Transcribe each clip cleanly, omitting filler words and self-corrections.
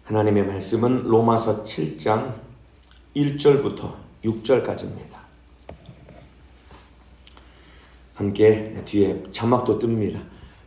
하나님의 말씀은 로마서 7장 1절부터 6절까지입니다. 함께 뒤에 자막도 뜹니다.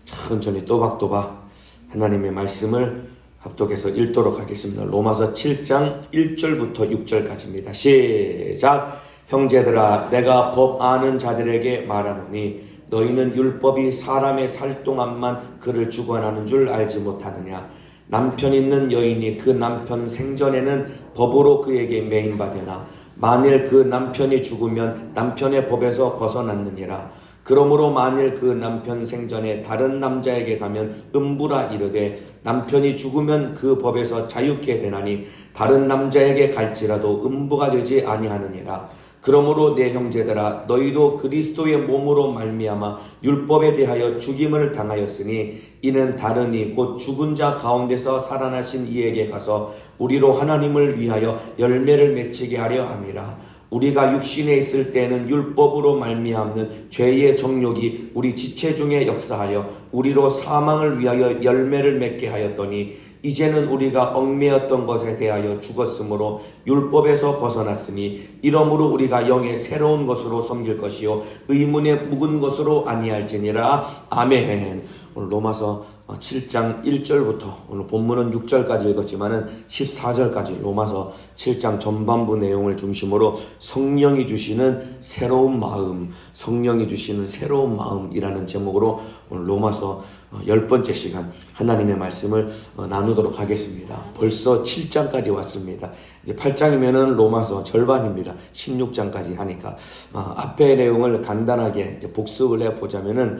천천히 또박또박 하나님의 말씀을 합독해서 읽도록 하겠습니다. 로마서 7장 1절부터 6절까지입니다. 시작! 형제들아, 내가 법 아는 자들에게 말하노니 너희는 율법이 사람의 살 동안만 그를 주관하는 줄 알지 못하느냐. 남편 있는 여인이 그 남편 생전에는 법으로 그에게 매인받으나 만일 그 남편이 죽으면 남편의 법에서 벗어났느니라. 그러므로 만일 그 남편 생전에 다른 남자에게 가면 음부라 이르되 남편이 죽으면 그 법에서 자유케 되나니 다른 남자에게 갈지라도 음부가 되지 아니하느니라. 그러므로 내 형제들아, 너희도 그리스도의 몸으로 말미암아 율법에 대하여 죽임을 당하였으니 이는 다르니 곧 죽은 자 가운데서 살아나신 이에게 가서 우리로 하나님을 위하여 열매를 맺히게 하려 함이라. 우리가 육신에 있을 때는 율법으로 말미암는 죄의 정욕이 우리 지체 중에 역사하여 우리로 사망을 위하여 열매를 맺게 하였더니 이제는 우리가 얽매였던 것에 대하여 죽었으므로 율법에서 벗어났으니 이러므로 우리가 영의 새로운 것으로 섬길 것이요 의문의 묵은 것으로 아니할지니라. 아멘. 오늘 로마서 7장 1절부터 오늘 본문은 6절까지 읽었지만은 14절까지 로마서 7장 전반부 내용을 중심으로 성령이 주시는 새로운 마음, 성령이 주시는 새로운 마음이라는 제목으로 오늘 로마서 10번째 시간 하나님의 말씀을 나누도록 하겠습니다. 벌써 7장까지 왔습니다. 이제 8장이면은 로마서 절반입니다. 16장까지 하니까 앞의 내용을 간단하게 이제 복습을 해보자면은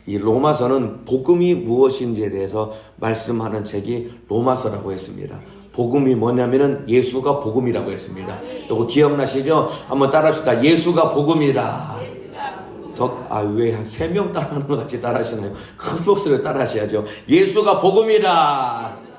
이 로마서는 복음이 무엇인지에 대해서 말씀하는 책이 로마서라고 했습니다. 복음이 뭐냐면은 예수가 복음이라고 했습니다. 이거 기억나시죠? 한번 따라합시다. 예수가 복음이라. 왜 한 3명 따라하는 것 같이 따라하시나요? 큰 목소리로 따라하셔야죠. 예수가 복음이라.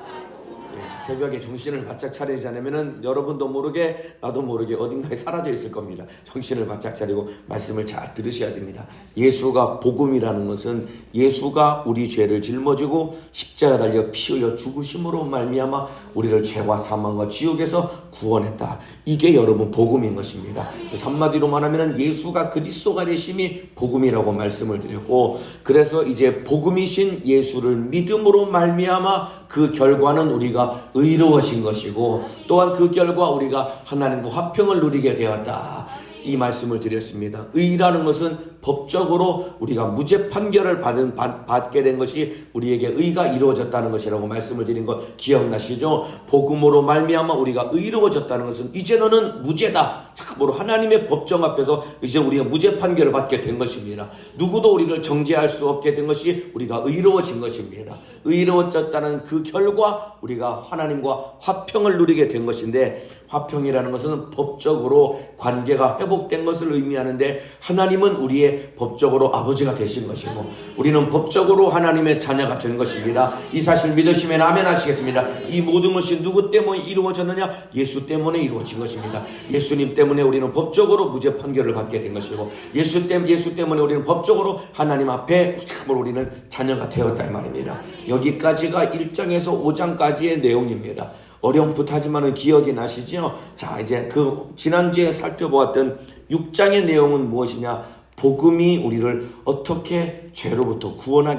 새벽에 정신을 바짝 차리지 않으면 여러분도 모르게 나도 모르게 어딘가에 사라져 있을 겁니다. 정신을 바짝 차리고 말씀을 잘 들으셔야 됩니다. 예수가 복음이라는 것은 예수가 우리 죄를 짊어지고 십자가 달려 피 흘려 죽으심으로 말미암아 우리를 죄와 사망과 지옥에서 구원했다. 이게 여러분 복음인 것입니다. 한마디로 말하면 예수가 그리스도가 되심이 복음이라고 말씀을 드렸고, 그래서 이제 복음이신 예수를 믿음으로 말미암아 그 결과는 우리가 의로워진 것이고 또한 그 결과 우리가 하나님과 화평을 누리게 되었다. 이 말씀을 드렸습니다. 의라는 것은 법적으로 우리가 무죄 판결을 받게 된 것이 우리에게 의가 이루어졌다는 것이라고 말씀을 드린 거 기억나시죠? 복음으로 말미암아 우리가 의로워졌다는 것은 이제 너는 무죄다. 참으로 하나님의 법정 앞에서 이제 우리가 무죄 판결을 받게 된 것입니다. 누구도 우리를 정죄할 수 없게 된 것이 우리가 의로워진 것입니다. 의로워졌다는 그 결과 우리가 하나님과 화평을 누리게 된 것인데, 화평이라는 것은 법적으로 관계가 회복된 것을 의미하는데 하나님은 우리의 법적으로 아버지가 되신 것이고 우리는 법적으로 하나님의 자녀가 된 것입니다. 이 사실 믿으시면 아멘 하시겠습니다. 이 모든 것이 누구 때문에 이루어졌느냐? 예수 때문에 이루어진 것입니다. 예수님 때문에 우리는 법적으로 무죄 판결을 받게 된 것이고 예수 때문에 우리는 법적으로 하나님 앞에 참으로 우리는 자녀가 되었다 이 말입니다. 여기까지가 1장에서 5장까지의 내용입니다. 어렴풋하지만은 기억이 나시죠? 자, 이제 그 지난주에 살펴보았던 6장의 내용은 무엇이냐? 복음이 우리를 어떻게 죄로부터 구원할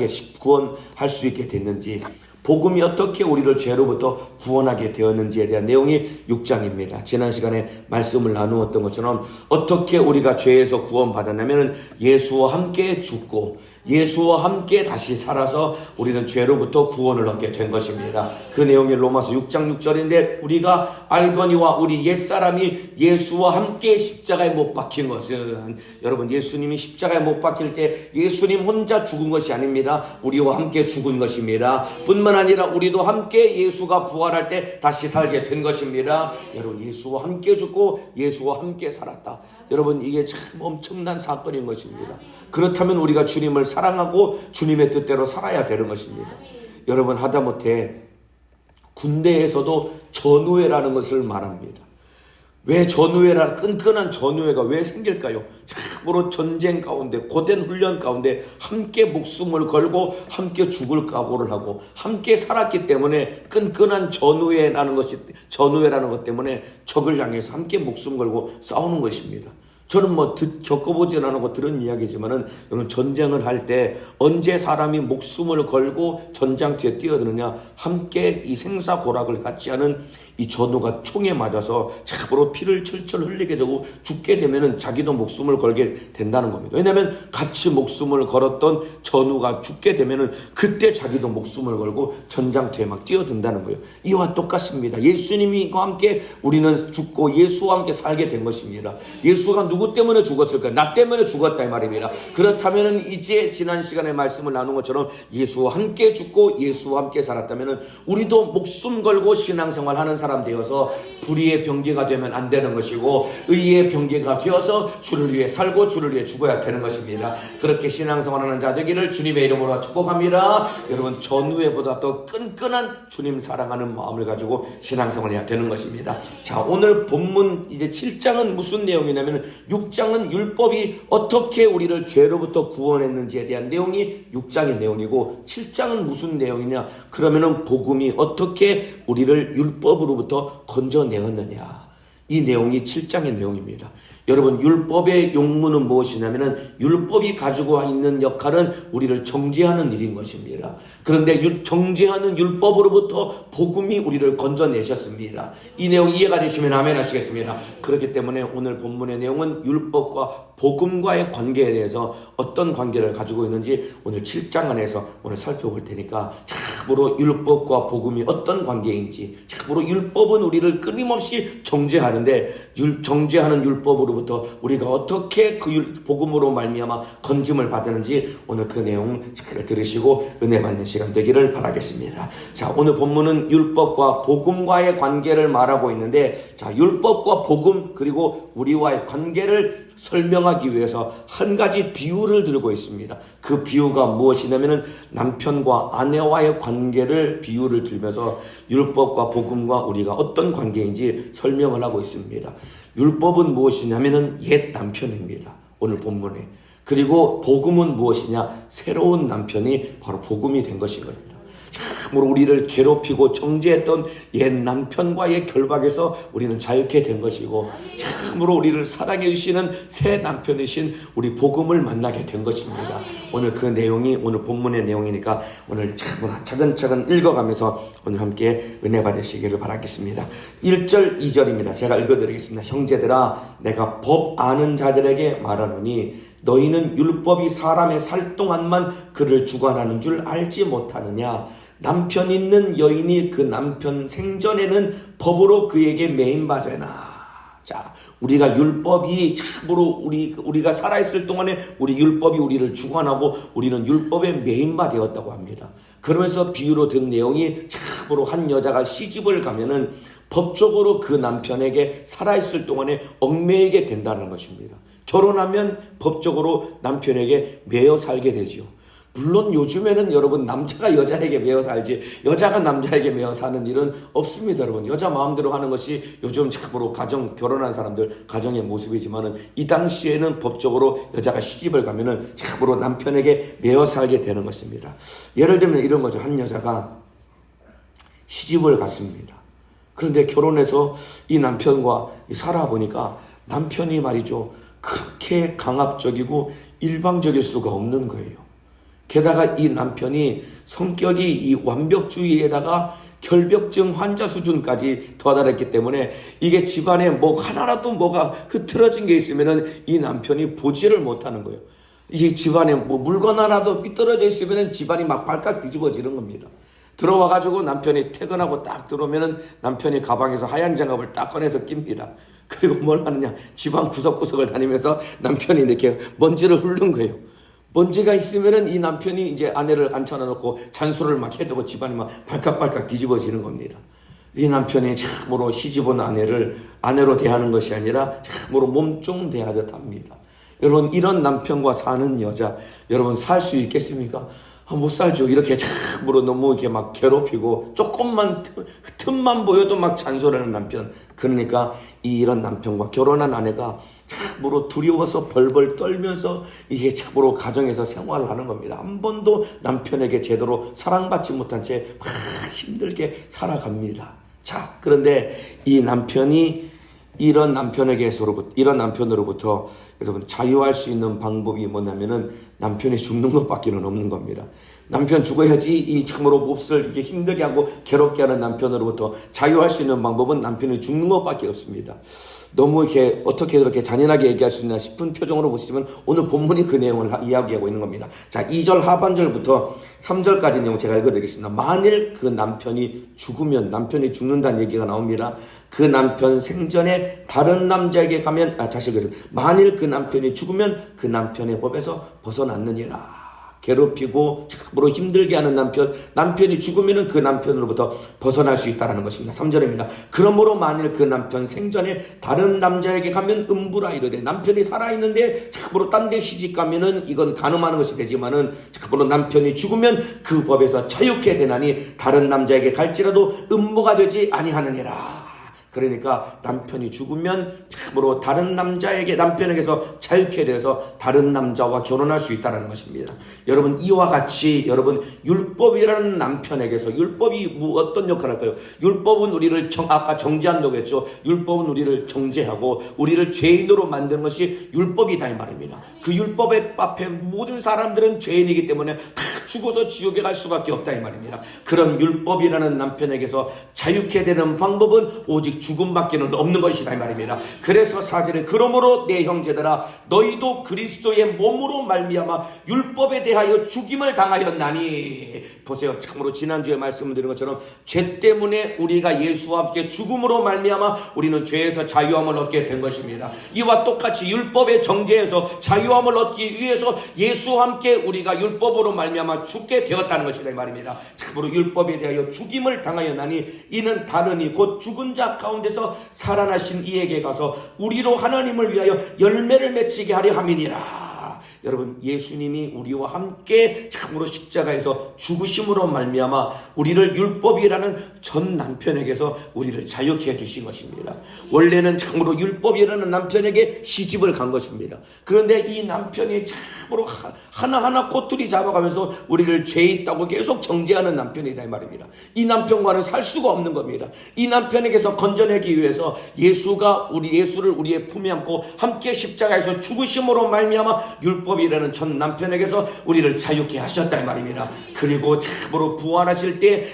수 있게 됐는지, 복음이 어떻게 우리를 죄로부터 구원하게 되었는지에 대한 내용이 6장입니다. 지난 시간에 말씀을 나누었던 것처럼 어떻게 우리가 죄에서 구원받았냐면 예수와 함께 죽고 예수와 함께 다시 살아서 우리는 죄로부터 구원을 얻게 된 것입니다. 그 내용이 로마서 6장 6절인데 우리가 알거니와 우리 옛사람이 예수와 함께 십자가에 못 박힌 것은, 여러분 예수님이 십자가에 못 박힐 때 예수님 혼자 죽은 것이 아닙니다. 우리와 함께 죽은 것입니다. 뿐만 아니라 우리도 함께 예수가 부활할 때 다시 살게 된 것입니다. 여러분 예수와 함께 죽고 예수와 함께 살았다. 여러분 이게 참 엄청난 사건인 것입니다. 그렇다면 우리가 주님을 사랑하고 주님의 뜻대로 살아야 되는 것입니다. 여러분 하다못해 군대에서도 전우회라는 것을 말합니다. 왜 전우회라 끈끈한 전우회가 왜 생길까요? 참으로 전쟁 가운데 고된 훈련 가운데 함께 목숨을 걸고 함께 죽을 각오를 하고 함께 살았기 때문에 끈끈한 전우회라는 것 때문에 적을 향해서 함께 목숨 걸고 싸우는 것입니다. 저는 겪어보진 않고 들은 이야기지만은 여러분 전쟁을 할 때 언제 사람이 목숨을 걸고 전장터에 뛰어드느냐, 함께 이 생사고락을 같이 하는 이 전우가 총에 맞아서 참으로 피를 철철 흘리게 되고 죽게 되면은 자기도 목숨을 걸게 된다는 겁니다. 왜냐하면 같이 목숨을 걸었던 전우가 죽게 되면은 그때 자기도 목숨을 걸고 전장터에 막 뛰어든다는 거예요. 이와 똑같습니다. 예수님과 함께 우리는 죽고 예수와 함께 살게 된 것입니다. 예수가 누구 때문에 죽었을까요? 나 때문에 죽었다 이 말입니다. 그렇다면 이제 지난 시간에 말씀을 나눈 것처럼 예수와 함께 죽고 예수와 함께 살았다면 우리도 목숨 걸고 신앙생활 하는 사람 되어서 불의의 병기가 되면 안 되는 것이고 의의 병기가 되어서 주를 위해 살고 주를 위해 죽어야 되는 것입니다. 그렇게 신앙생활하는 자 되기를 주님의 이름으로 축복합니다. 여러분 전우회보다 더 끈끈한 주님 사랑하는 마음을 가지고 신앙생활을 해야 되는 것입니다. 자, 오늘 본문 이제 7장은 무슨 내용이냐면 6장은 율법이 어떻게 우리를 죄로부터 구원했는지에 대한 내용이 6장의 내용이고 7장은 무슨 내용이냐, 그러면은 복음이 어떻게 우리를 율법으로부터 건져내었느냐, 이 내용이 7장의 내용입니다. 여러분 율법의 용무는 무엇이냐면은 율법이 가지고 있는 역할은 우리를 정죄하는 일인 것입니다. 그런데 정죄하는 율법으로부터 복음이 우리를 건져내셨습니다. 이 내용 이해가 되시면 아멘 하시겠습니다. 그렇기 때문에 오늘 본문의 내용은 율법과 복음과의 관계에 대해서 어떤 관계를 가지고 있는지 오늘 7장 안에서 오늘 살펴볼 테니까 참으로 율법과 복음이 어떤 관계인지, 참으로 율법은 우리를 끊임없이 정죄하는데 정죄하는 율법으로부터 우리가 어떻게 그 복음으로 말미암아 건짐을 받는지 오늘 그 내용 잘 들으시고 은혜 받는 시간 되기를 바라겠습니다. 자, 오늘 본문은 율법과 복음과의 관계를 말하고 있는데, 자, 율법과 복음 그리고 우리와의 관계를 설명하기 위해서 한 가지 비유를 들고 있습니다. 그 비유가 무엇이냐면은 남편과 아내와의 관계를 비유를 들면서 율법과 복음과 우리가 어떤 관계인지 설명을 하고 있습니다. 율법은 무엇이냐면은 옛 남편입니다. 오늘 본문에. 그리고 복음은 무엇이냐? 새로운 남편이 바로 복음이 된 것인 겁니다. 참으로 우리를 괴롭히고 정죄했던 옛 남편과의 결박에서 우리는 자유케 된 것이고, 참으로 우리를 사랑해 주시는 새 남편이신 우리 복음을 만나게 된 것입니다. 오늘 그 내용이 오늘 본문의 내용이니까 오늘 차근차근 읽어가면서 오늘 함께 은혜 받으시기를 바라겠습니다. 1절 2절입니다. 제가 읽어드리겠습니다. 형제들아, 내가 법 아는 자들에게 말하노니 너희는 율법이 사람의 살 동안만 그를 주관하는 줄 알지 못하느냐? 남편 있는 여인이 그 남편 생전에는 법으로 그에게 매인받으나. 자, 우리가 율법이 참으로 우리가 살아있을 동안에 우리 율법이 우리를 주관하고 우리는 율법에 매인바 되었다고 합니다. 그러면서 비유로 든 내용이 참으로 한 여자가 시집을 가면은 법적으로 그 남편에게 살아있을 동안에 얽매이게 된다는 것입니다. 결혼하면 법적으로 남편에게 매여 살게 되지요. 물론 요즘에는 여러분 남자가 여자에게 매여 살지 여자가 남자에게 매여 사는 일은 없습니다. 여러분 여자 마음대로 하는 것이 요즘 참으로 결혼한 사람들 가정의 모습이지만은 이 당시에는 법적으로 여자가 시집을 가면은 참으로 남편에게 매여 살게 되는 것입니다. 예를 들면 이런 거죠. 한 여자가 시집을 갔습니다. 그런데 결혼해서 이 남편과 살아보니까 남편이 말이죠, 그렇게 강압적이고 일방적일 수가 없는 거예요. 게다가 이 남편이 성격이 이 완벽주의에다가 결벽증 환자 수준까지 도달했기 때문에 이게 집안에 하나라도 뭐가 흐트러진 게 있으면은 이 남편이 보지를 못하는 거예요. 이 집안에 물건 하나도 삐뚤어져 있으면은 집안이 막 발칵 뒤집어지는 겁니다. 들어와가지고 남편이 퇴근하고 딱 들어오면은 남편이 가방에서 하얀 장갑을 딱 꺼내서 낍니다. 그리고 뭘 하느냐, 집안 구석구석을 다니면서 남편이 이렇게 먼지를 훑는 거예요. 먼지가 있으면은 이 남편이 이제 아내를 앉혀놓고 잔소리를 막 해두고 집안이 막 발칵발칵 뒤집어지는 겁니다. 이 남편이 참으로 시집 온 아내를 아내로 대하는 것이 아니라 참으로 몸종 대하듯 합니다. 여러분 이런 남편과 사는 여자 여러분 살 수 있겠습니까? 못 살죠. 이렇게 참으로 너무 이렇게 막 괴롭히고 조금만 틈만 보여도 막 잔소리하는 남편. 그러니까 이런 남편과 결혼한 아내가 참으로 두려워서 벌벌 떨면서 이게 참으로 가정에서 생활을 하는 겁니다. 한 번도 남편에게 제대로 사랑받지 못한 채 막 힘들게 살아갑니다. 자, 그런데 이 남편이 이런 남편으로부터 여러분 자유할 수 있는 방법이 뭐냐면은 남편이 죽는 것밖에는 없는 겁니다. 남편 죽어야지 이 참으로 몹쓸 이렇게 힘들게 하고 괴롭게 하는 남편으로부터 자유할 수 있는 방법은 남편이 죽는 것밖에 없습니다. 너무 이렇게 어떻게 그렇게 잔인하게 얘기할 수 있나 싶은 표정으로 보시면 오늘 본문이 그 내용을 이야기하고 있는 겁니다. 자, 2절 하반절부터 3절까지 내용 제가 읽어드리겠습니다. 만일 그 남편이 죽으면, 남편이 죽는다는 얘기가 나옵니다. 그 남편 생전에 다른 남자에게 가면, 만일 그 남편이 죽으면 그 남편의 법에서 벗어났느니라. 괴롭히고 참으로 힘들게 하는 남편이 죽으면 그 남편으로부터 벗어날 수 있다는 것입니다. 3절입니다. 그러므로 만일 그 남편 생전에 다른 남자에게 가면 음부라 이르되, 남편이 살아있는데 참으로 딴 데 시집 가면은 이건 간음하는 것이 되지만은 참으로 남편이 죽으면 그 법에서 자유케 되나니 다른 남자에게 갈지라도 음모가 되지 아니하느니라. 그러니까 남편이 죽으면 참으로 다른 남편에게서 자유케 돼서 다른 남자와 결혼할 수 있다는 것입니다. 여러분, 이와 같이 여러분 율법이라는 남편에게서, 율법이 어떤 역할을 할까요? 율법은 우리를 아까 정죄한다고 했죠. 율법은 우리를 정죄하고 우리를 죄인으로 만드는 것이 율법이다 이 말입니다. 그 율법의 앞에 모든 사람들은 죄인이기 때문에 다 죽어서 지옥에 갈 수밖에 없다 이 말입니다. 그런 율법이라는 남편에게서 자유케 되는 방법은 오직 죽음밖에는 없는 것이다 이 말입니다. 그래서 4절에 그러므로 내 형제들아 너희도 그리스도의 몸으로 말미암아 율법에 대하여 죽임을 당하였나니. 보세요. 참으로 지난주에 말씀드린 것처럼 죄 때문에 우리가 예수와 함께 죽음으로 말미암아 우리는 죄에서 자유함을 얻게 된 것입니다. 이와 똑같이 율법의 정죄에서 자유함을 얻기 위해서 예수와 함께 우리가 율법으로 말미암아 죽게 되었다는 것이다 이 말입니다. 참으로 율법에 대하여 죽임을 당하였나니 이는 다르니 곧 죽은 자 가운데서 살아나신 이에게 가서 우리로 하나님을 위하여 열매를 맺히게 하려 함이니라. 여러분, 예수님이 우리와 함께 참으로 십자가에서 죽으심으로 말미암아 우리를 율법이라는 전 남편에게서 우리를 자유케 해주신 것입니다. 원래는 참으로 율법이라는 남편에게 시집을 간 것입니다. 그런데 이 남편이 참으로 하나하나 꼬투리 잡아가면서 우리를 죄 있다고 계속 정죄하는 남편이다 이 말입니다. 이 남편과는 살 수가 없는 겁니다. 이 남편에게서 건져내기 위해서 예수를 우리의 품에 안고 함께 십자가에서 죽으심으로 말미암아 율법이라는 전 남편에게서 우리를 자유케 하셨다 이 말입니다. 그리고 참으로 부활하실 때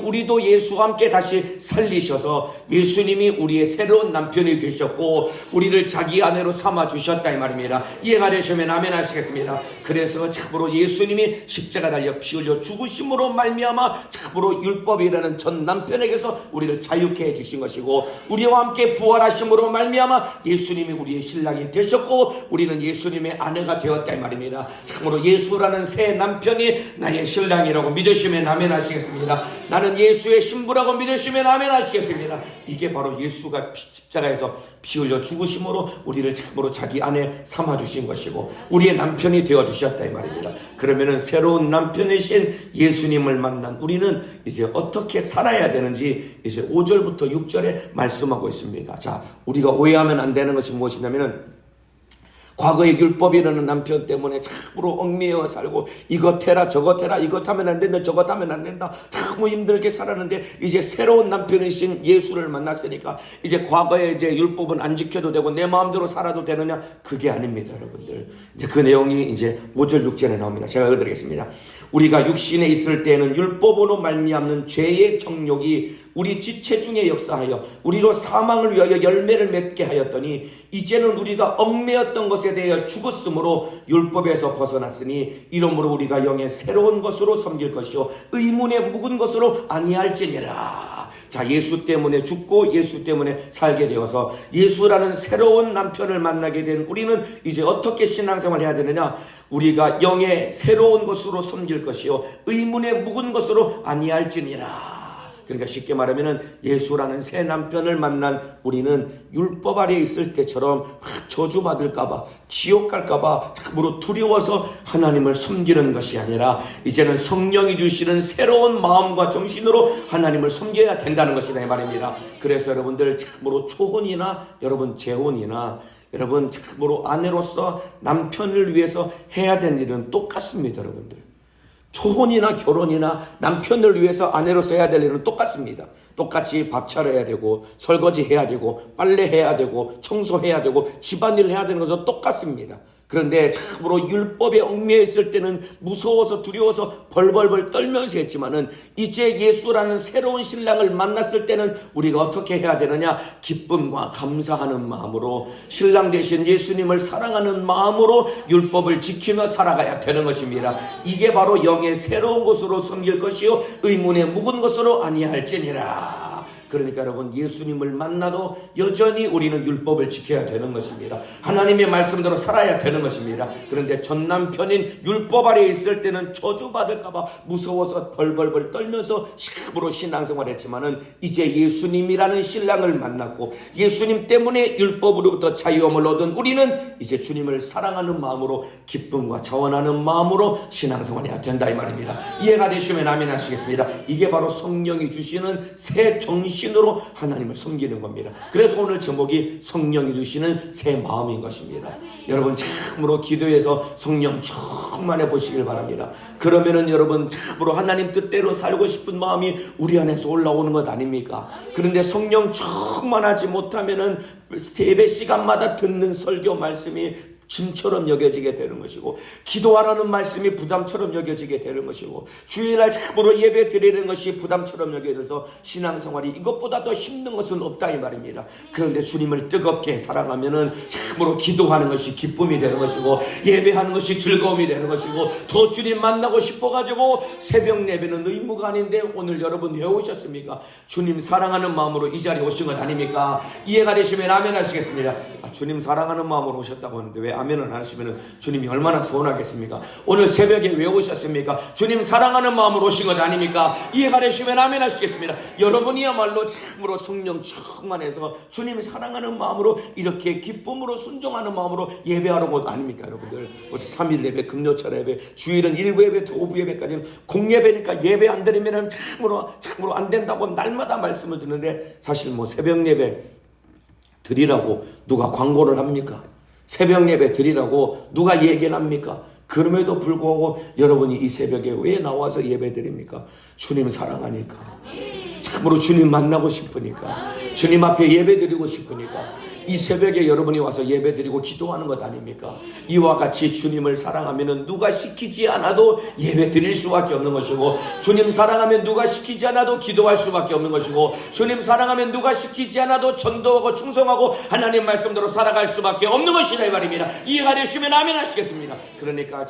우리도 예수와 함께 다시 살리셔서 예수님이 우리의 새로운 남편이 되셨고 우리를 자기 아내로 삼아 주셨다 이 말입니다. 이해가 되시면 아멘 하시겠습니다. 그래서 참으로 예수님이 십자가 달려 피 흘려 죽으심으로 말미암아 참으로 율법이라는 전 남편에게서 우리를 자유케 해주신 것이고 우리와 함께 부활하심으로 말미암아 예수님이 우리의 신랑이 되셨고 우리는 예수님의 아내가 되었다 이 말입니다. 참으로 예수라는 새 남편이 나의 신랑이라고 믿으시면 아멘 하시겠습니다. 나는 예수의 신부라고 믿으시면 아멘 하시겠습니다. 이게 바로 예수가 십자가에서 피 흘려 죽으심으로 우리를 참으로 자기 아내 삼아주신 것이고 우리의 남편이 되어주셨다 이 말입니다. 그러면은 새로운 남편이신 예수님을 만난 우리는 이제 어떻게 살아야 되는지 이제 5절부터 6절에 말씀하고 있습니다. 자, 우리가 오해하면 안 되는 것이 무엇이냐면은 과거의 율법이라는 남편 때문에 참으로 얽매여 살고 이것 해라 저것 해라 이것 하면 안 된다 저것 하면 안 된다 참 힘들게 살았는데 이제 새로운 남편이신 예수를 만났으니까 이제 과거의 이제 율법은 안 지켜도 되고 내 마음대로 살아도 되느냐? 그게 아닙니다, 여러분들. 이제 그 내용이 이제 5절 6절에 나옵니다. 제가 읽어드리겠습니다. 우리가 육신에 있을 때에는 율법으로 말미암는 죄의 정욕이 우리 지체 중에 역사하여 우리로 사망을 위하여 열매를 맺게 하였더니 이제는 우리가 얽매였던 것에 대하여 죽었으므로 율법에서 벗어났으니 이러므로 우리가 영의 새로운 것으로 섬길 것이요 의문에 묵은 것으로 아니할지니라. 자, 예수 때문에 죽고 예수 때문에 살게 되어서 예수라는 새로운 남편을 만나게 된 우리는 이제 어떻게 신앙생활을 해야 되느냐? 우리가 영의 새로운 것으로 섬길 것이요 의문에 묵은 것으로 아니할지니라. 그러니까 쉽게 말하면은 예수라는 새 남편을 만난 우리는 율법 아래에 있을 때처럼 저주받을까봐, 지옥 갈까봐 참으로 두려워서 하나님을 섬기는 것이 아니라 이제는 성령이 주시는 새로운 마음과 정신으로 하나님을 섬겨야 된다는 것이다 이 말입니다. 그래서 여러분들 참으로 초혼이나 여러분 재혼이나 여러분 참으로 아내로서 남편을 위해서 해야 되는 일은 똑같습니다. 여러분들 초혼이나 결혼이나 남편을 위해서 아내로서 해야 될 일은 똑같습니다. 똑같이 밥 차려야 되고 설거지 해야 되고 빨래 해야 되고 청소해야 되고 집안일 해야 되는 것은 똑같습니다. 그런데 참으로 율법에 얽매여 있을 때는 무서워서 두려워서 벌벌벌 떨면서 했지만은 이제 예수라는 새로운 신랑을 만났을 때는 우리가 어떻게 해야 되느냐? 기쁨과 감사하는 마음으로 신랑 되신 예수님을 사랑하는 마음으로 율법을 지키며 살아가야 되는 것입니다. 이게 바로 영의 새로운 것으로 섬길 것이요 의문의 묵은 것으로 아니할지니라. 그러니까 여러분 예수님을 만나도 여전히 우리는 율법을 지켜야 되는 것입니다. 하나님의 말씀대로 살아야 되는 것입니다. 그런데 전 남편인 율법 아래에 있을 때는 저주받을까봐 무서워서 벌벌벌 떨면서 시합으로 신앙생활을 했지만은 이제 예수님이라는 신랑을 만났고 예수님 때문에 율법으로부터 자유함을 얻은 우리는 이제 주님을 사랑하는 마음으로 기쁨과 자원하는 마음으로 신앙생활해야 된다 이 말입니다. 이해가 되시면 아멘 하시겠습니다. 이게 바로 성령이 주시는 새 정신으로 하나님을 섬기는 겁니다. 그래서 오늘 제목이 성령이 주시는 새 마음인 것입니다. 여러분 참으로 기도해서 성령 충만해 보시길 바랍니다. 그러면은 여러분 참으로 하나님 뜻대로 살고 싶은 마음이 우리 안에서 올라오는 것 아닙니까? 그런데 성령 충만하지 못하면은 예배 시간마다 듣는 설교 말씀이 짐처럼 여겨지게 되는 것이고 기도하라는 말씀이 부담처럼 여겨지게 되는 것이고 주일날 참으로 예배 드리는 것이 부담처럼 여겨져서 신앙생활이 이것보다 더 힘든 것은 없다 이 말입니다. 그런데 주님을 뜨겁게 사랑하면은 참으로 기도하는 것이 기쁨이 되는 것이고 예배하는 것이 즐거움이 되는 것이고 더 주님 만나고 싶어가지고 새벽 예배는 의무가 아닌데 오늘 여러분 왜 오셨습니까? 주님 사랑하는 마음으로 이 자리에 오신 것 아닙니까? 이해가 되시면 아멘 하시겠습니다. 주님 사랑하는 마음으로 오셨다고 하는데 왜 아멘을 안 하시면 주님이 얼마나 서운하겠습니까? 오늘 새벽에 왜 오셨습니까? 주님 사랑하는 마음으로 오신 것 아닙니까? 이해가 되시면 아멘 하시겠습니다. 여러분이야말로 참으로 성령 충만해서 주님 사랑하는 마음으로 이렇게 기쁨으로 순종하는 마음으로 예배하는 것 아닙니까? 여러분들 3일 예배, 금요철 예배, 주일은 1부 예배, 5부 예배까지는 공예배니까 예배 안 드리면 참으로 안 된다고 날마다 말씀을 드는데 사실 새벽 예배 드리라고 누가 광고를 합니까? 새벽 예배 드리라고 누가 얘기를 합니까? 그럼에도 불구하고 여러분이 이 새벽에 왜 나와서 예배 드립니까? 주님 사랑하니까, 참으로 주님 만나고 싶으니까, 주님 앞에 예배 드리고 싶으니까 이 새벽에 여러분이 와서 예배 드리고 기도하는 것 아닙니까? 이와 같이 주님을 사랑하면 누가 시키지 않아도 예배 드릴 수밖에 없는 것이고 주님 사랑하면 누가 시키지 않아도 기도할 수밖에 없는 것이고 주님 사랑하면 누가 시키지 않아도 전도하고 충성하고 하나님 말씀대로 살아갈 수밖에 없는 것이다 이 말입니다. 이해가 되시면 아멘 하시겠습니다. 그러니까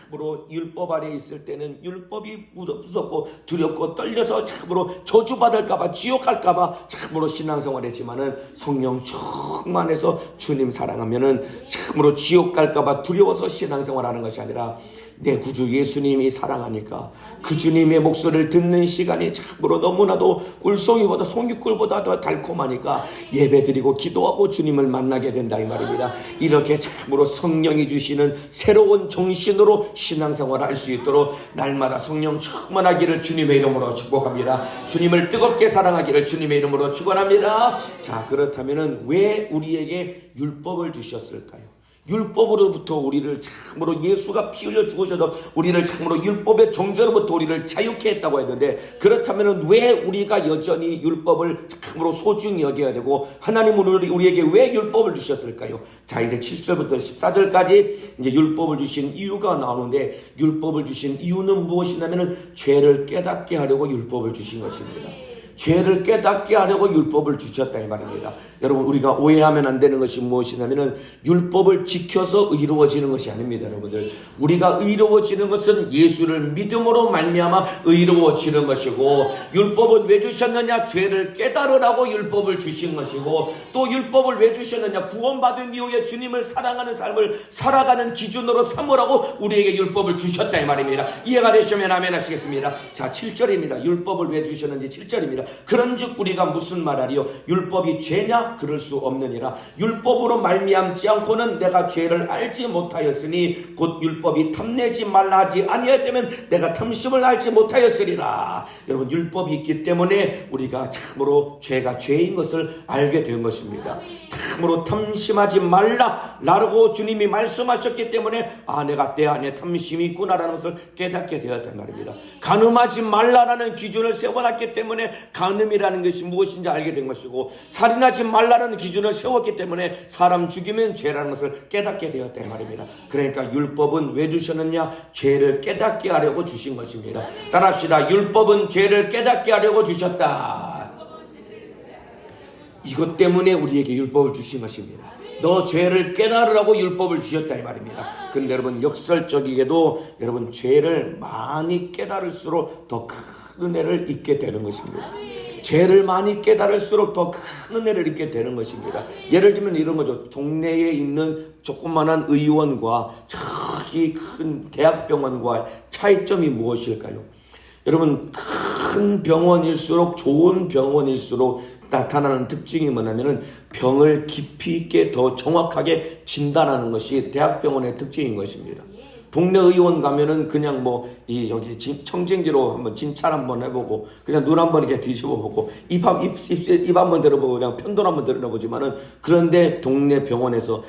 참으로 율법 아래에 있을 때는 율법이 무섭고 두렵고 떨려서 참으로 저주받을까봐 지옥 갈까봐 참으로 신앙생활 했지만은 성령 충만해서 주님 사랑하면은 참으로 지옥 갈까봐 두려워서 신앙생활하는 것이 아니라 내 구주 예수님이 사랑하니까 그 주님의 목소리를 듣는 시간이 참으로 너무나도 꿀송이보다 송이꿀보다 더 달콤하니까 예배드리고 기도하고 주님을 만나게 된다 이 말입니다. 이렇게 참으로 성령이 주시는 새로운 정신으로 신앙생활을 할 수 있도록 날마다 성령 충만하기를 주님의 이름으로 축복합니다. 주님을 뜨겁게 사랑하기를 주님의 이름으로 축원합니다. 자, 그렇다면 왜 우리에게 율법을 주셨을까요? 율법으로부터 우리를 참으로 예수가 피 흘려 죽으셔서 우리를 참으로 율법의 정죄로부터 우리를 자유케 했다고 했는데 그렇다면 왜 우리가 여전히 율법을 참으로 소중히 여겨야 되고 하나님은 우리에게 왜 율법을 주셨을까요? 자, 이제 7절부터 14절까지 이제 율법을 주신 이유가 나오는데 율법을 주신 이유는 무엇이냐면 죄를 깨닫게 하려고 율법을 주신 것입니다. 죄를 깨닫게 하려고 율법을 주셨다 이 말입니다. 여러분 우리가 오해하면 안 되는 것이 무엇이냐면 율법을 지켜서 의로워지는 것이 아닙니다. 여러분들 우리가 의로워지는 것은 예수를 믿음으로 말미암아 의로워지는 것이고 율법은 왜 주셨느냐? 죄를 깨달으라고 율법을 주신 것이고 또 율법을 왜 주셨느냐? 구원받은 이후에 주님을 사랑하는 삶을 살아가는 기준으로 삼으라고 우리에게 율법을 주셨다 이 말입니다. 이해가 되시면 아멘 하시겠습니다. 자, 7절입니다. 율법을 왜 주셨는지 7절입니다. 그런즉 우리가 무슨 말하리요? 율법이 죄냐? 그럴 수 없느니라. 율법으로 말미암지 않고는 내가 죄를 알지 못하였으니 곧 율법이 탐내지 말라 하지 아니하였다면 내가 탐심을 알지 못하였으리라. 여러분, 율법이 있기 때문에 우리가 참으로 죄가 죄인 것을 알게 된 것입니다. 참으로 탐심하지 말라라고 주님이 말씀하셨기 때문에 내가 내 안에 탐심이 있구나라는 것을 깨닫게 되었단 말입니다. 간음하지 말라라는 기준을 세워놨기 때문에 간음이라는 것이 무엇인지 알게 된 것이고, 살인하지 말라는 기준을 세웠기 때문에 사람 죽이면 죄라는 것을 깨닫게 되었단 말입니다. 그러니까 율법은 왜 주셨느냐? 죄를 깨닫게 하려고 주신 것입니다. 따라합시다. 율법은 죄를 깨닫게 하려고 주셨다. 이것 때문에 우리에게 율법을 주신 것입니다. 너 죄를 깨달으라고 율법을 주셨다 이 말입니다. 근데 여러분, 역설적이게도 여러분, 죄를 많이 깨달을수록 더 큰 은혜를 잊게 되는 것입니다. 죄를 많이 깨달을수록 더 큰 은혜를 잊게 되는 것입니다. 예를 들면 이런 거죠. 동네에 있는 조그만한 의원과 저기 큰 대학병원과 차이점이 무엇일까요? 여러분, 큰 병원일수록, 좋은 병원일수록 나타나는 특징이 뭐냐면은 병을 깊이 있게 더 정확하게 진단하는 것이 대학병원의 특징인 것입니다. 동네 의원 가면은 그냥 여기 청진기로 한번 진찰 한번 해보고, 그냥 눈 한번 이렇게 뒤집어보고, 입 한번 들어보고, 그냥 편도 한번 들어보지만은, 그런데 동네 병원에서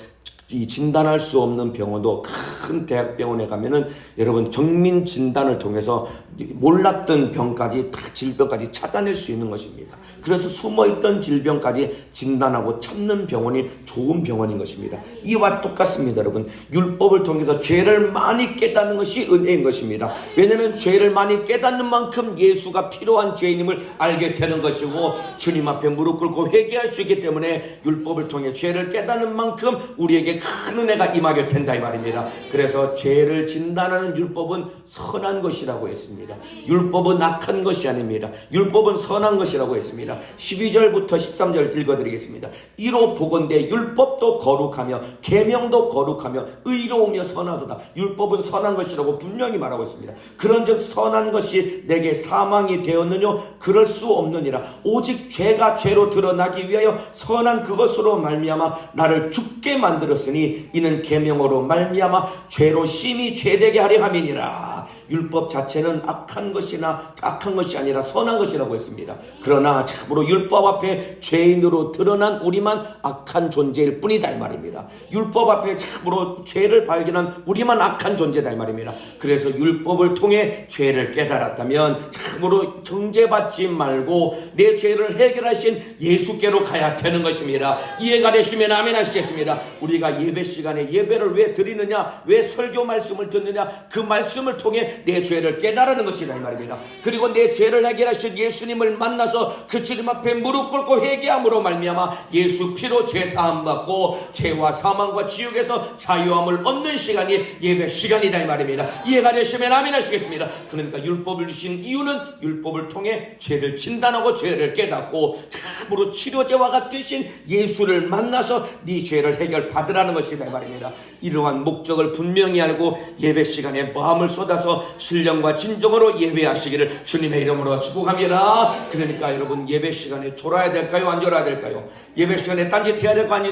이 진단할 수 없는 병원도 큰 대학병원에 가면은 여러분, 정밀 진단을 통해서 몰랐던 병까지, 다 질병까지 찾아낼 수 있는 것입니다. 그래서 숨어있던 질병까지 진단하고 찾는 병원이 좋은 병원인 것입니다. 이와 똑같습니다. 여러분, 율법을 통해서 죄를 많이 깨닫는 것이 은혜인 것입니다. 왜냐하면 죄를 많이 깨닫는 만큼 예수가 필요한 죄인임을 알게 되는 것이고, 주님 앞에 무릎 꿇고 회개할 수 있기 때문에 율법을 통해 죄를 깨닫는 만큼 우리에게 큰 은혜가 임하게 된다 이 말입니다. 그래서 죄를 진단하는 율법은 선한 것이라고 했습니다. 율법은 악한 것이 아닙니다. 율법은 선한 것이라고 했습니다. 12절부터 13절 읽어드리겠습니다. 이로 보건대 율법도 거룩하며 계명도 거룩하며 의로우며 선하도다. 율법은 선한 것이라고 분명히 말하고 있습니다. 그런즉 선한 것이 내게 사망이 되었느뇨? 그럴 수 없느니라. 오직 죄가 죄로 드러나기 위하여 선한 그것으로 말미암아 나를 죽게 만들었으니 이는 계명으로 말미암아 죄로 심히 죄되게 하려 함이니라. 율법 자체는 악한 것이 아니라 선한 것이라고 했습니다. 그러나 참으로 율법 앞에 죄인으로 드러난 우리만 악한 존재일 뿐이다 이 말입니다. 율법 앞에 참으로 죄를 발견한 우리만 악한 존재다 이 말입니다. 그래서 율법을 통해 죄를 깨달았다면 참으로 정죄받지 말고 내 죄를 해결하신 예수께로 가야 되는 것입니다. 이해가 되시면 아멘 하시겠습니다. 우리가 예배 시간에 예배를 왜 드리느냐, 왜 설교 말씀을 듣느냐, 그 말씀을 통해 내 죄를 깨달는 것이다 이 말입니다. 그리고 내 죄를 해결하신 예수님을 만나서 그 주님 앞에 무릎 꿇고 회개함으로 말미암아 예수 피로 죄 사함 받고 죄와 사망과 지옥에서 자유함을 얻는 시간이 예배 시간이다 이 말입니다. 이해가 되시면 아멘 하시겠습니다. 그러니까 율법을 주신 이유는 율법을 통해 죄를 진단하고 죄를 깨닫고 참으로 치료제와 같으신 예수를 만나서 네 죄를 해결 받으라는 것이다 이 말입니다. 이러한 목적을 분명히 알고 예배 시간에 마음을 쏟아서 신령과 진정으로 예배하시기를 주님의 이름으로 축복합니다. 그러니까 여러분, 예배 시간에 졸아야 될까요? 안 졸아야 될까요? 예배 시간에 딴짓해야 될까요?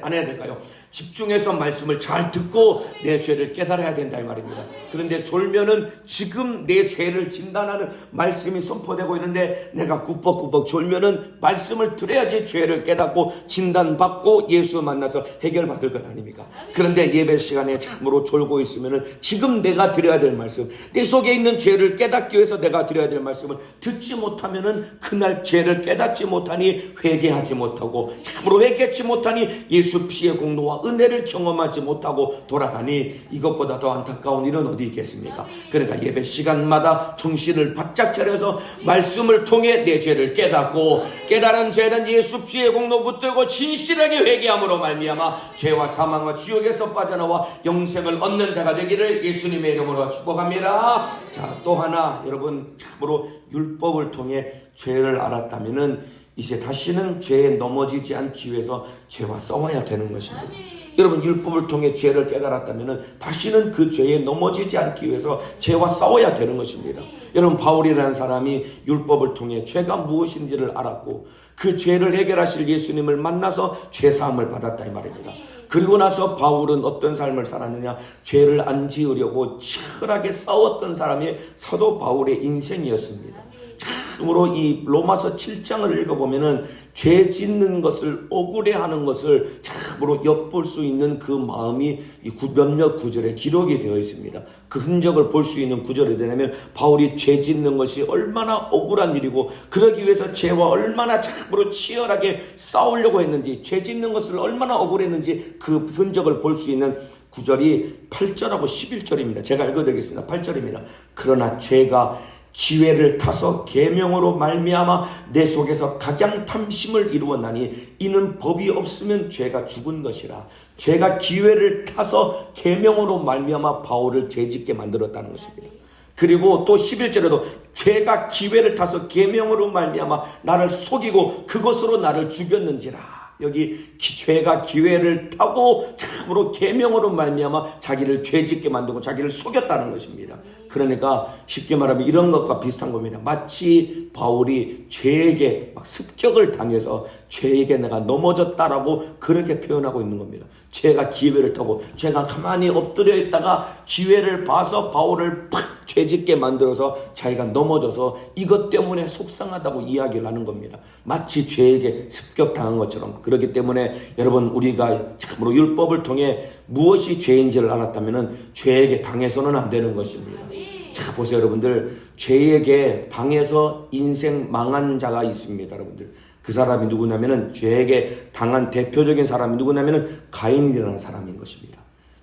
안 해야 될까요? 집중해서 말씀을 잘 듣고 내 죄를 깨달아야 된다 이 말입니다. 그런데 졸면은 지금 내 죄를 진단하는 말씀이 선포되고 있는데 내가 꾸벅꾸벅 졸면은 말씀을 들어야지 죄를 깨닫고 진단받고 예수 만나서 해결받을 것 아닙니까? 그런데 예배 시간에 참으로 졸고 있으면은 지금 내가 드려야 될 말씀, 내 속에 있는 죄를 깨닫기 위해서 내가 드려야 될 말씀을 듣지 못하면은 그날 죄를 깨닫지 못하니 회개하지 못하고 참으로 회개치 못하니 예수 피의 공로와 은혜를 경험하지 못하고 돌아가니 이것보다 더 안타까운 일은 어디 있겠습니까? 그러니까 예배 시간마다 정신을 바짝 차려서 말씀을 통해 내 죄를 깨닫고, 깨달은 죄는 예수 피의 공로 붙들고 진실하게 회개함으로 말미암아 죄와 사망과 지옥에서 빠져나와 영생을 얻는 자가 되기를 예수님의 이름으로 축복합니다. 자, 또 하나 여러분, 참으로 율법을 통해 죄를 알았다면은 이제 다시는 죄에 넘어지지 않기 위해서 죄와 싸워야 되는 것입니다. 여러분 율법을 통해 죄를 깨달았다면 다시는 그 죄에 넘어지지 않기 위해서 죄와 싸워야 되는 것입니다. 여러분 바울이라는 사람이 율법을 통해 죄가 무엇인지를 알았고 그 죄를 해결하실 예수님을 만나서 죄사함을 받았다 이 말입니다. 그리고 나서 바울은 어떤 삶을 살았느냐, 죄를 안 지으려고 치열하게 싸웠던 사람이 사도 바울의 인생이었습니다. 참으로 이 로마서 7장을 읽어보면은 죄 짓는 것을 억울해하는 것을 참으로 엿볼 수 있는 그 마음이 이 몇몇 구절에 기록이 되어 있습니다. 그 흔적을 볼 수 있는 구절이 되냐면 바울이 죄 짓는 것이 얼마나 억울한 일이고 그러기 위해서 죄와 얼마나 참으로 치열하게 싸우려고 했는지, 죄 짓는 것을 얼마나 억울했는지 그 흔적을 볼 수 있는 구절이 8절하고 11절입니다. 제가 읽어드리겠습니다. 8절입니다. 그러나 죄가 기회를 타서 계명으로 말미암아 내 속에서 각양탐심을 이루었나니 이는 법이 없으면 죄가 죽은 것이라. 죄가 기회를 타서 계명으로 말미암아 바울을 죄짓게 만들었다는 것입니다. 그리고 또 11절에도 죄가 기회를 타서 계명으로 말미암아 나를 속이고 그것으로 나를 죽였는지라. 여기 죄가 기회를 타고 참으로 계명으로 말미암아 자기를 죄짓게 만들고 자기를 속였다는 것입니다. 그러니까 쉽게 말하면 이런 것과 비슷한 겁니다. 마치 바울이 죄에게 막 습격을 당해서 죄에게 내가 넘어졌다라고 그렇게 표현하고 있는 겁니다. 죄가 기회를 타고 죄가 가만히 엎드려 있다가 기회를 봐서 바울을 팍 죄짓게 만들어서 자기가 넘어져서 이것 때문에 속상하다고 이야기를 하는 겁니다. 마치 죄에게 습격당한 것처럼. 그렇기 때문에 여러분 우리가 참으로 율법을 통해 무엇이 죄인지를 알았다면 죄에게 당해서는 안 되는 것입니다. 자 보세요 여러분들, 죄에게 당해서 인생 망한 자가 있습니다. 여러분들 그 사람이 누구냐면은 죄에게 당한 대표적인 사람이 누구냐면은 가인이라는 사람인 것입니다.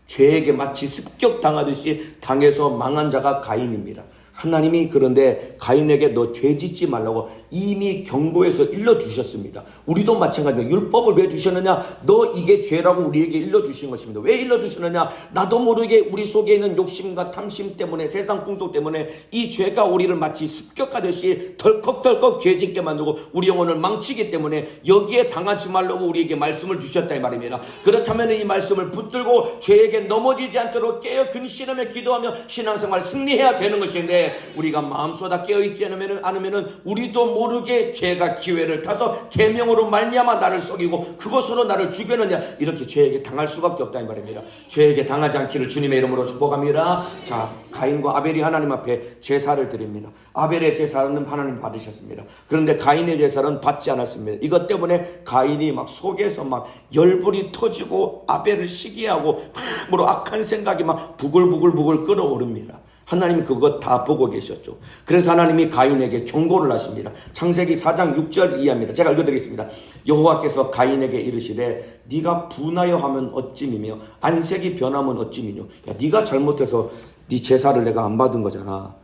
죄에게 마치 습격당하듯이 당해서 망한 자가 가인입니다. 하나님이 그런데 가인에게 너 죄 짓지 말라고 이미 경고해서 일러주셨습니다. 우리도 마찬가지입니다. 율법을 왜 주셨느냐? 너 이게 죄라고 우리에게 일러주신 것입니다. 왜 일러주셨느냐? 나도 모르게 우리 속에 있는 욕심과 탐심 때문에, 세상 풍속 때문에 이 죄가 우리를 마치 습격하듯이 덜컥덜컥 죄 짓게 만들고 우리 영혼을 망치기 때문에 여기에 당하지 말라고 우리에게 말씀을 주셨다 이 말입니다. 그렇다면 이 말씀을 붙들고 죄에게 넘어지지 않도록 깨어 근신하며 기도하며 신앙생활 승리해야 되는 것인데, 우리가 마음속에 깨어있지 않으면 우리도 모르게 죄가 기회를 타서 계명으로 말미암아 나를 속이고 그것으로 나를 죽였느냐, 이렇게 죄에게 당할 수밖에 없다 이 말입니다. 죄에게 당하지 않기를 주님의 이름으로 축복합니다. 자, 가인과 아벨이 하나님 앞에 제사를 드립니다. 아벨의 제사는 하나님 받으셨습니다. 그런데 가인의 제사는 받지 않았습니다. 이것 때문에 가인이 막 속에서 막 열불이 터지고 아벨을 시기하고 막 악한 생각이 막 부글부글 끓어오릅니다. 하나님이 그것 다 보고 계셨죠. 그래서 하나님이 가인에게 경고를 하십니다. 창세기 4장 6절 이하입니다. 제가 읽어드리겠습니다. 여호와께서 가인에게 이르시되 네가 분하여 하면 어찌미며 안색이 변하면 어찌미뇨. 야, 네가 잘못해서 네 제사를 내가 안 받은 거잖아.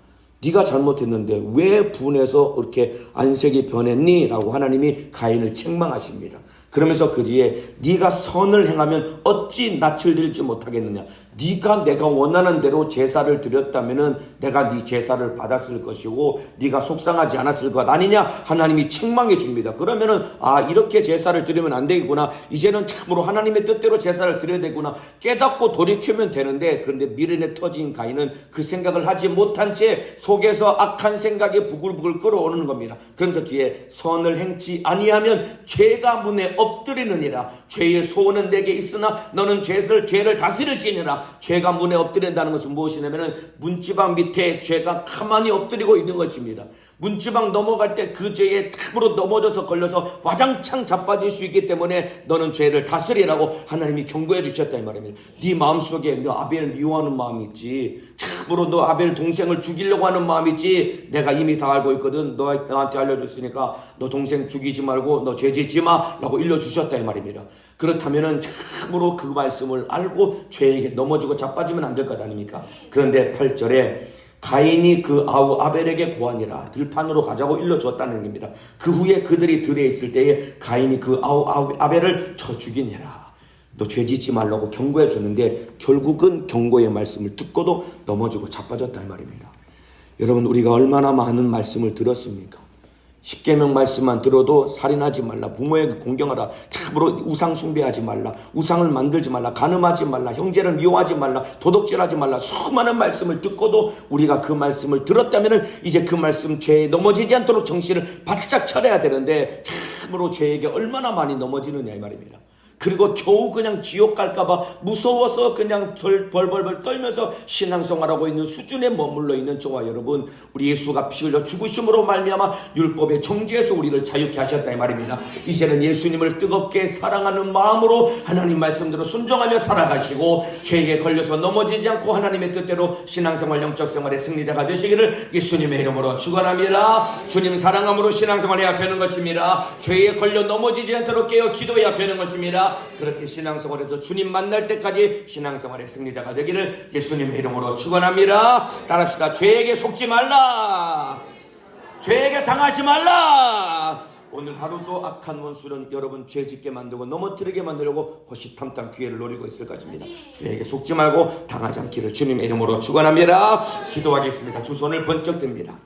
네가 잘못했는데 왜 분해서 이렇게 안색이 변했니? 라고 하나님이 가인을 책망하십니다. 그러면서 그 뒤에 네가 선을 행하면 어찌 낯을 들지 못하겠느냐. 네가 내가 원하는 대로 제사를 드렸다면은 내가 네 제사를 받았을 것이고 네가 속상하지 않았을 것 아니냐. 하나님이 책망해 줍니다. 그러면은 이렇게 제사를 드리면 안 되겠구나. 이제는 참으로 하나님의 뜻대로 제사를 드려야 되구나. 깨닫고 돌이키면 되는데, 그런데 미련에 터진 가인은 그 생각을 하지 못한 채 속에서 악한 생각이 부글부글 끓어오는 겁니다. 그러면서 뒤에 선을 행치 아니하면 죄가 문에 엎드리느니라. 죄의 소원은 내게 있으나 너는 죄를 다스릴지니라. 죄가 문에 엎드린다는 것은 무엇이냐면 문지방 밑에 죄가 가만히 엎드리고 있는 것입니다. 문지방 넘어갈 때 그 죄에 탑으로 넘어져서 걸려서 와장창 자빠질 수 있기 때문에 너는 죄를 다스리라고 하나님이 경고해 주셨다 이 말입니다. 네 마음속에 너 아벨 미워하는 마음이 있지, 참으로 너 아벨 동생을 죽이려고 하는 마음이 있지, 내가 이미 다 알고 있거든. 너한테 알려줬으니까 너 동생 죽이지 말고 너 죄 짓지 마 라고 일러주셨다 이 말입니다. 그렇다면 참으로 그 말씀을 알고 죄에게 넘어지고 자빠지면 안 될 것 아닙니까? 그런데 8절에 가인이 그 아우 아벨에게 고하니라. 들판으로 가자고 일러주었다는 겁니다. 그 후에 그들이 들에 있을 때에 가인이 그 아우 아벨을 쳐 죽이니라. 너 죄 짓지 말라고 경고해 줬는데 결국은 경고의 말씀을 듣고도 넘어지고 자빠졌다 이 말입니다. 여러분, 우리가 얼마나 많은 말씀을 들었습니까? 십계명 말씀만 들어도 살인하지 말라, 부모에게 공경하라, 참으로 우상 숭배하지 말라, 우상을 만들지 말라, 간음하지 말라, 형제를 미워하지 말라, 도둑질하지 말라, 수많은 말씀을 듣고도 우리가 그 말씀을 들었다면 이제 그 말씀 죄에 넘어지지 않도록 정신을 바짝 차려야 되는데 참으로 죄에게 얼마나 많이 넘어지느냐 이 말입니다. 그리고 겨우 그냥 지옥 갈까봐 무서워서 그냥 벌벌벌 떨면서 신앙생활하고 있는 수준에 머물러 있는 저와 여러분, 우리 예수가 피 흘려 죽으심으로 말미암아 율법의 정죄에서 우리를 자유케 하셨다 이 말입니다. 이제는 예수님을 뜨겁게 사랑하는 마음으로 하나님 말씀대로 순종하며 살아가시고 죄에 걸려서 넘어지지 않고 하나님의 뜻대로 신앙생활 영적 생활의 승리자가 되시기를 예수님의 이름으로 축원합니다. 주님 사랑함으로 신앙생활해야 되는 것입니다. 죄에 걸려 넘어지지 않도록 깨어 기도해야 되는 것입니다. 그렇게 신앙생활에서 주님 만날 때까지 신앙생활의 승리자가 되기를 예수님의 이름으로 축원합니다. 따라합시다. 죄에게 속지 말라, 죄에게 당하지 말라. 오늘 하루도 악한 원수는 여러분 죄짓게 만들고 넘어뜨리게 만들려고 호시탐탐 기회를 노리고 있을 것입니다. 죄에게 속지 말고 당하지 않기를 주님의 이름으로 축원합니다. 기도하겠습니다. 두 손을 번쩍 듭니다.